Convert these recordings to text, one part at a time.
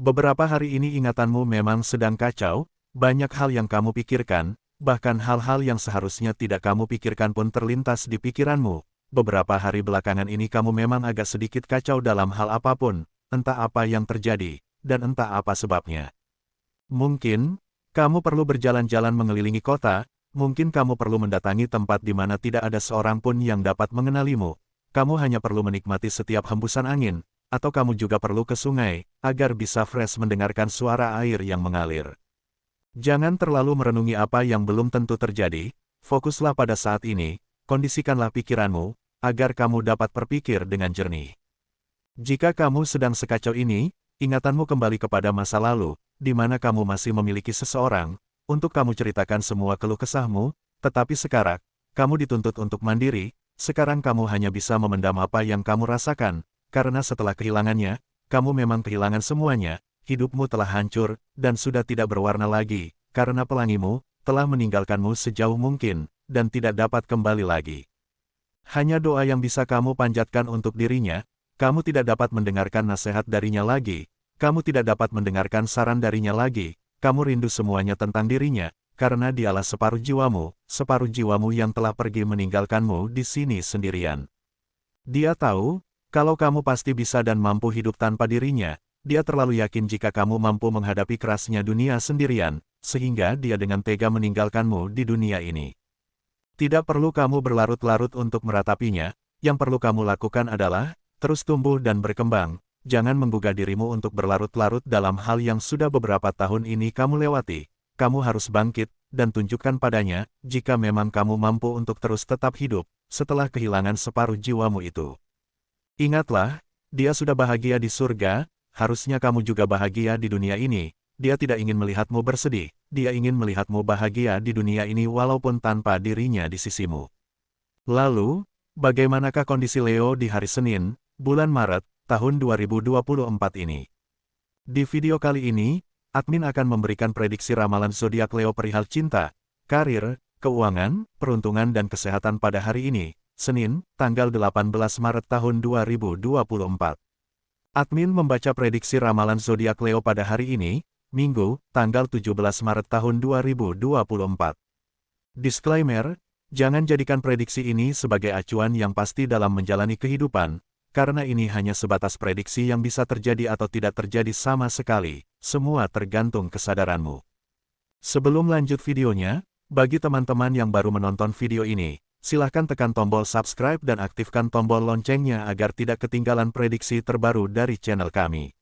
Beberapa hari ini ingatanmu memang sedang kacau, banyak hal yang kamu pikirkan, bahkan hal-hal yang seharusnya tidak kamu pikirkan pun terlintas di pikiranmu. Beberapa hari belakangan ini kamu memang agak sedikit kacau dalam hal apapun, entah apa yang terjadi, dan entah apa sebabnya. Mungkin, kamu perlu berjalan-jalan mengelilingi kota, mungkin kamu perlu mendatangi tempat di mana tidak ada seorang pun yang dapat mengenalimu. Kamu hanya perlu menikmati setiap hembusan angin, atau kamu juga perlu ke sungai, agar bisa fresh mendengarkan suara air yang mengalir. Jangan terlalu merenungi apa yang belum tentu terjadi, fokuslah pada saat ini, kondisikanlah pikiranmu, agar kamu dapat berpikir dengan jernih. Jika kamu sedang sekacau ini, ingatanmu kembali kepada masa lalu, di mana kamu masih memiliki seseorang, untuk kamu ceritakan semua keluh kesahmu, tetapi sekarang, kamu dituntut untuk mandiri, sekarang kamu hanya bisa memendam apa yang kamu rasakan, karena setelah kehilangannya, kamu memang kehilangan semuanya, hidupmu telah hancur, dan sudah tidak berwarna lagi, karena pelangimu, telah meninggalkanmu sejauh mungkin, dan tidak dapat kembali lagi. Hanya doa yang bisa kamu panjatkan untuk dirinya, kamu tidak dapat mendengarkan nasihat darinya lagi, kamu tidak dapat mendengarkan saran darinya lagi, kamu rindu semuanya tentang dirinya, karena dialah separuh jiwamu yang telah pergi meninggalkanmu di sini sendirian. Dia tahu, kalau kamu pasti bisa dan mampu hidup tanpa dirinya, dia terlalu yakin jika kamu mampu menghadapi kerasnya dunia sendirian, sehingga dia dengan tega meninggalkanmu di dunia ini. Tidak perlu kamu berlarut-larut untuk meratapinya, yang perlu kamu lakukan adalah, terus tumbuh dan berkembang, jangan menggugah dirimu untuk berlarut-larut dalam hal yang sudah beberapa tahun ini kamu lewati, kamu harus bangkit, dan tunjukkan padanya, jika memang kamu mampu untuk terus tetap hidup, setelah kehilangan separuh jiwamu itu. Ingatlah, dia sudah bahagia di surga, harusnya kamu juga bahagia di dunia ini. Dia tidak ingin melihatmu bersedih, dia ingin melihatmu bahagia di dunia ini walaupun tanpa dirinya di sisimu. Lalu, bagaimanakah kondisi Leo di hari Senin, bulan Maret, tahun 2024 ini? Di video kali ini, admin akan memberikan prediksi ramalan zodiak Leo perihal cinta, karir, keuangan, peruntungan dan kesehatan pada hari ini, Senin, tanggal 18 Maret tahun 2024. Admin membaca prediksi ramalan zodiak Leo pada hari ini, Minggu, tanggal 17 Maret tahun 2024. Disclaimer, jangan jadikan prediksi ini sebagai acuan yang pasti dalam menjalani kehidupan, karena ini hanya sebatas prediksi yang bisa terjadi atau tidak terjadi sama sekali, semua tergantung kesadaranmu. Sebelum lanjut videonya, bagi teman-teman yang baru menonton video ini, silahkan tekan tombol subscribe dan aktifkan tombol loncengnya agar tidak ketinggalan prediksi terbaru dari channel kami.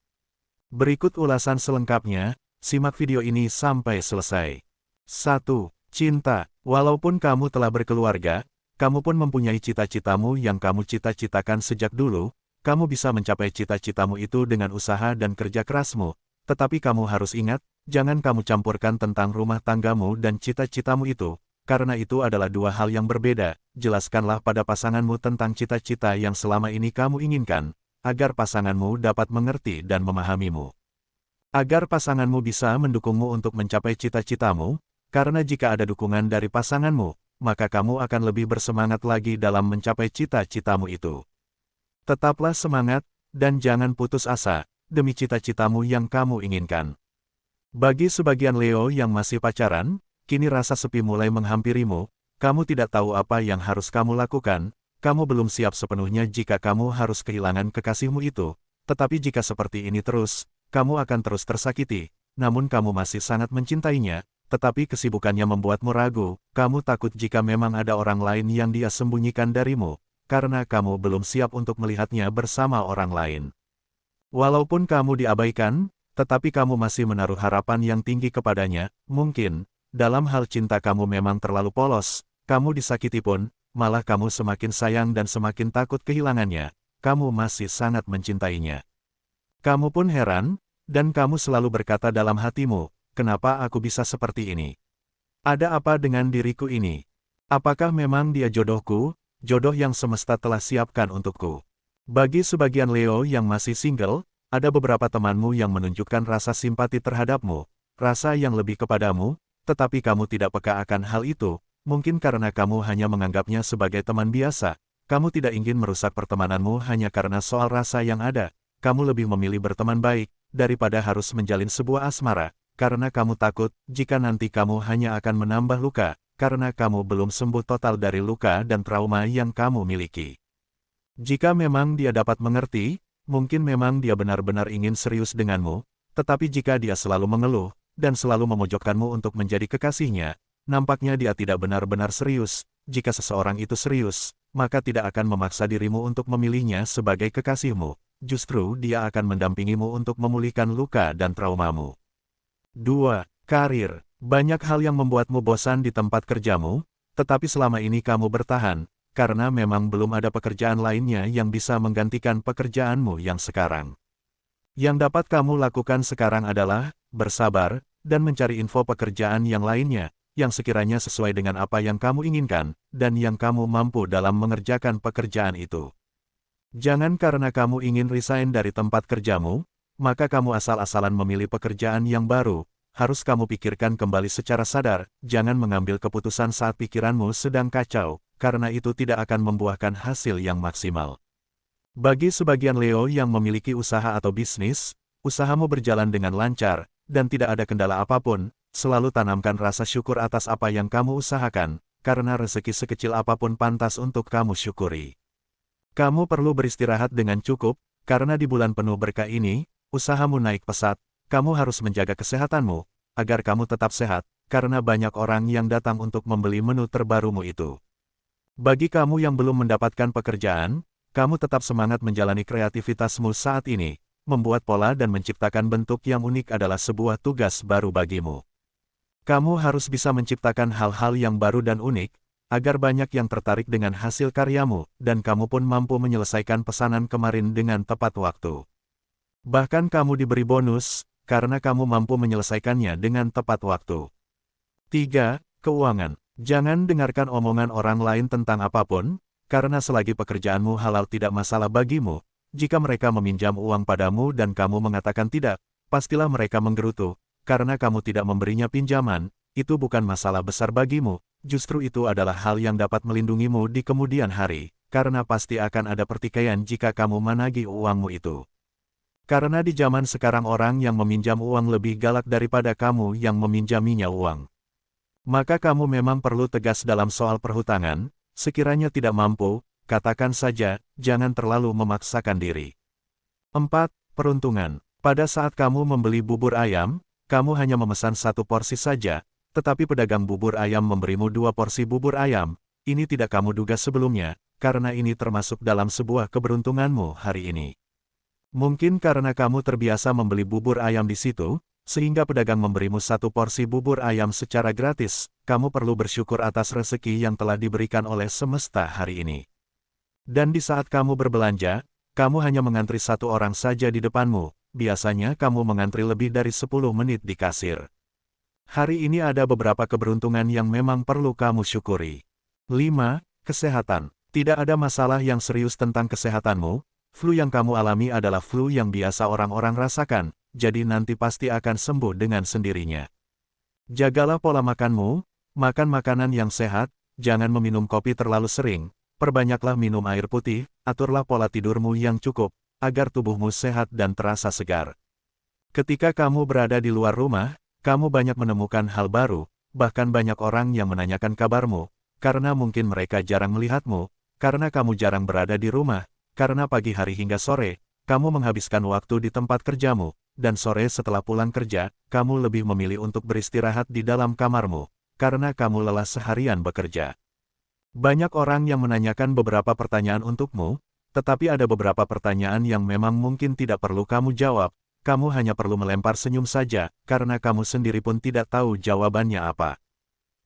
Berikut ulasan selengkapnya, simak video ini sampai selesai. 1. Cinta. Walaupun kamu telah berkeluarga, kamu pun mempunyai cita-citamu yang kamu cita-citakan sejak dulu, kamu bisa mencapai cita-citamu itu dengan usaha dan kerja kerasmu, tetapi kamu harus ingat, jangan kamu campurkan tentang rumah tanggamu dan cita-citamu itu, karena itu adalah dua hal yang berbeda. Jelaskanlah pada pasanganmu tentang cita-cita yang selama ini kamu inginkan, agar pasanganmu dapat mengerti dan memahamimu. Agar pasanganmu bisa mendukungmu untuk mencapai cita-citamu, karena jika ada dukungan dari pasanganmu, maka kamu akan lebih bersemangat lagi dalam mencapai cita-citamu itu. Tetaplah semangat, dan jangan putus asa, demi cita-citamu yang kamu inginkan. Bagi sebagian Leo yang masih pacaran, kini rasa sepi mulai menghampirimu, kamu tidak tahu apa yang harus kamu lakukan, kamu belum siap sepenuhnya jika kamu harus kehilangan kekasihmu itu, tetapi jika seperti ini terus, kamu akan terus tersakiti, namun kamu masih sangat mencintainya, tetapi kesibukannya membuatmu ragu, kamu takut jika memang ada orang lain yang dia sembunyikan darimu, karena kamu belum siap untuk melihatnya bersama orang lain. Walaupun kamu diabaikan, tetapi kamu masih menaruh harapan yang tinggi kepadanya, mungkin, dalam hal cinta kamu memang terlalu polos, kamu disakiti pun, malah kamu semakin sayang dan semakin takut kehilangannya, kamu masih sangat mencintainya. Kamu pun heran, dan kamu selalu berkata dalam hatimu, kenapa aku bisa seperti ini? Ada apa dengan diriku ini? Apakah memang dia jodohku, jodoh yang semesta telah siapkan untukku? Bagi sebagian Leo yang masih single, ada beberapa temanmu yang menunjukkan rasa simpati terhadapmu, rasa yang lebih kepadamu, tetapi kamu tidak peka akan hal itu, mungkin karena kamu hanya menganggapnya sebagai teman biasa, kamu tidak ingin merusak pertemananmu hanya karena soal rasa yang ada, kamu lebih memilih berteman baik, daripada harus menjalin sebuah asmara, karena kamu takut jika nanti kamu hanya akan menambah luka, karena kamu belum sembuh total dari luka dan trauma yang kamu miliki. Jika memang dia dapat mengerti, mungkin memang dia benar-benar ingin serius denganmu, tetapi jika dia selalu mengeluh, dan selalu memojokkanmu untuk menjadi kekasihnya, nampaknya dia tidak benar-benar serius. Jika seseorang itu serius, maka tidak akan memaksa dirimu untuk memilihnya sebagai kekasihmu. Justru dia akan mendampingimu untuk memulihkan luka dan traumamu. 2. Karir. Banyak hal yang membuatmu bosan di tempat kerjamu, tetapi selama ini kamu bertahan, karena memang belum ada pekerjaan lainnya yang bisa menggantikan pekerjaanmu yang sekarang. Yang dapat kamu lakukan sekarang adalah bersabar dan mencari info pekerjaan yang lainnya, yang sekiranya sesuai dengan apa yang kamu inginkan, dan yang kamu mampu dalam mengerjakan pekerjaan itu. Jangan karena kamu ingin resign dari tempat kerjamu, maka kamu asal-asalan memilih pekerjaan yang baru. Harus kamu pikirkan kembali secara sadar, jangan mengambil keputusan saat pikiranmu sedang kacau, karena itu tidak akan membuahkan hasil yang maksimal. Bagi sebagian Leo yang memiliki usaha atau bisnis, usahamu berjalan dengan lancar, dan tidak ada kendala apapun. Selalu tanamkan rasa syukur atas apa yang kamu usahakan, karena rezeki sekecil apapun pantas untuk kamu syukuri. Kamu perlu beristirahat dengan cukup, karena di bulan penuh berkah ini, usahamu naik pesat. Kamu harus menjaga kesehatanmu, agar kamu tetap sehat, karena banyak orang yang datang untuk membeli menu terbarumu itu. Bagi kamu yang belum mendapatkan pekerjaan, kamu tetap semangat menjalani kreativitasmu saat ini. Membuat pola dan menciptakan bentuk yang unik adalah sebuah tugas baru bagimu. Kamu harus bisa menciptakan hal-hal yang baru dan unik, agar banyak yang tertarik dengan hasil karyamu, dan kamu pun mampu menyelesaikan pesanan kemarin dengan tepat waktu. Bahkan kamu diberi bonus, karena kamu mampu menyelesaikannya dengan tepat waktu. 3. Keuangan. Jangan dengarkan omongan orang lain tentang apapun, karena selagi pekerjaanmu halal tidak masalah bagimu. Jika mereka meminjam uang padamu dan kamu mengatakan tidak, pastilah mereka menggerutu. Karena kamu tidak memberinya pinjaman, itu bukan masalah besar bagimu, justru itu adalah hal yang dapat melindungimu di kemudian hari, karena pasti akan ada pertikaian jika kamu menagih uangmu itu. Karena di zaman sekarang orang yang meminjam uang lebih galak daripada kamu yang meminjaminya uang. Maka kamu memang perlu tegas dalam soal perhutangan, sekiranya tidak mampu, katakan saja, jangan terlalu memaksakan diri. 4. Peruntungan. Pada saat kamu membeli bubur ayam, kamu hanya memesan 1 porsi saja, tetapi pedagang bubur ayam memberimu 2 porsi bubur ayam. Ini tidak kamu duga sebelumnya, karena ini termasuk dalam sebuah keberuntunganmu hari ini. Mungkin karena kamu terbiasa membeli bubur ayam di situ, sehingga pedagang memberimu 1 porsi bubur ayam secara gratis. Kamu perlu bersyukur atas rezeki yang telah diberikan oleh semesta hari ini. Dan di saat kamu berbelanja, kamu hanya mengantri 1 orang saja di depanmu. Biasanya kamu mengantri lebih dari 10 menit di kasir. Hari ini ada beberapa keberuntungan yang memang perlu kamu syukuri. 5. Kesehatan. Tidak ada masalah yang serius tentang kesehatanmu. Flu yang kamu alami adalah flu yang biasa orang-orang rasakan, jadi nanti pasti akan sembuh dengan sendirinya. Jagalah pola makanmu, makan makanan yang sehat, jangan meminum kopi terlalu sering, perbanyaklah minum air putih, aturlah pola tidurmu yang cukup, agar tubuhmu sehat dan terasa segar. Ketika kamu berada di luar rumah, kamu banyak menemukan hal baru, bahkan banyak orang yang menanyakan kabarmu, karena mungkin mereka jarang melihatmu, karena kamu jarang berada di rumah, karena pagi hari hingga sore, kamu menghabiskan waktu di tempat kerjamu, dan sore setelah pulang kerja, kamu lebih memilih untuk beristirahat di dalam kamarmu, karena kamu lelah seharian bekerja. Banyak orang yang menanyakan beberapa pertanyaan untukmu, tetapi ada beberapa pertanyaan yang memang mungkin tidak perlu kamu jawab, kamu hanya perlu melempar senyum saja, karena kamu sendiri pun tidak tahu jawabannya apa.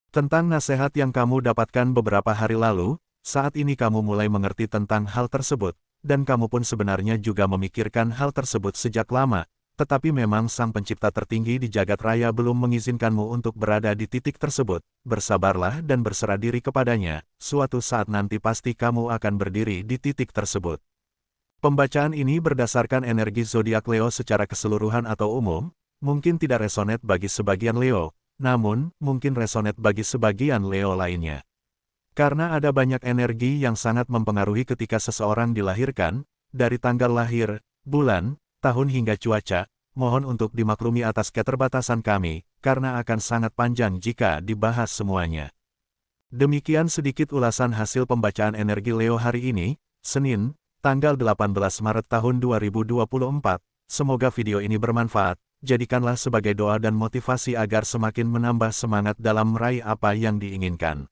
Tentang nasihat yang kamu dapatkan beberapa hari lalu, saat ini kamu mulai mengerti tentang hal tersebut, dan kamu pun sebenarnya juga memikirkan hal tersebut sejak lama, tetapi memang Sang Pencipta tertinggi di jagat raya belum mengizinkanmu untuk berada di titik tersebut. Bersabarlah dan berserah diri kepadanya, suatu saat nanti pasti kamu akan berdiri di titik tersebut. Pembacaan ini berdasarkan energi zodiak Leo secara keseluruhan atau umum, mungkin tidak resonate bagi sebagian Leo, namun mungkin resonate bagi sebagian Leo lainnya. Karena ada banyak energi yang sangat mempengaruhi ketika seseorang dilahirkan, dari tanggal lahir, bulan, tahun hingga cuaca, mohon untuk dimaklumi atas keterbatasan kami, karena akan sangat panjang jika dibahas semuanya. Demikian sedikit ulasan hasil pembacaan energi Leo hari ini, Senin, tanggal 18 Maret tahun 2024. Semoga video ini bermanfaat, jadikanlah sebagai doa dan motivasi agar semakin menambah semangat dalam meraih apa yang diinginkan.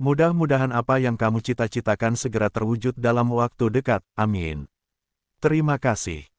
Mudah-mudahan apa yang kamu cita-citakan segera terwujud dalam waktu dekat, amin. Terima kasih.